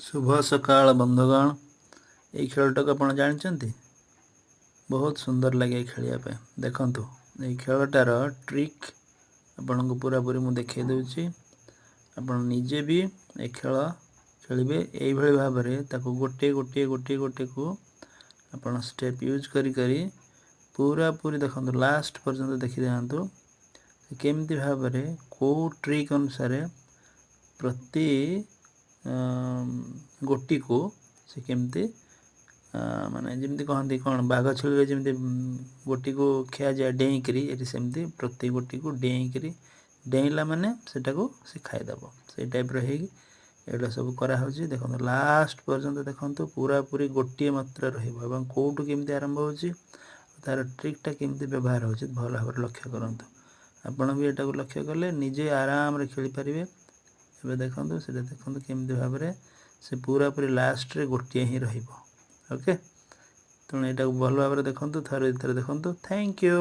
शुभ सकाळ बंधुगण ये खेलटा को आप जानते बहुत सुंदर लगे खेलिया देखु ये खेलटार ट्रिक आपण को पूरा पूरी मुझे देखा दूची आपण निजे भी ये खेल खेलिए यही भाव में गोटे गोटे गोटे गोटे को आपण स्टेप यूज करी करी पूरा पूरी देखो लास्ट पर्यंत देखी दिखाँ केमती भाव में कौ ट्रिक अनुसार प्रति गोटी को से केमती माने जमती कहती कौन बाघ छेली जमी गोटी को खिया जाए डेईकरी ये सेमती प्रति गोटी को डेईकरी डेईला माने सेटा को से खाईदेव से टाइप रहा सब कराऊँ देखो लास्ट पर्यंत देखो पूरा पूरी गोटे मात्रा रौटू केमती आरंभ हो तार ट्रिकटा केमती व्यवहार हो भल भाव लक्ष्य करूँ आपण भी यहाँ को लक्ष्य कले निजे आराम रे खेली पारे ए देखो से देखो केमती भाव में से पूरा पूरी लास्ट रे गोटे ही ओके तेणु यहाँ भल भाव में देखो थोड़े थोड़े देखो थैंक यू।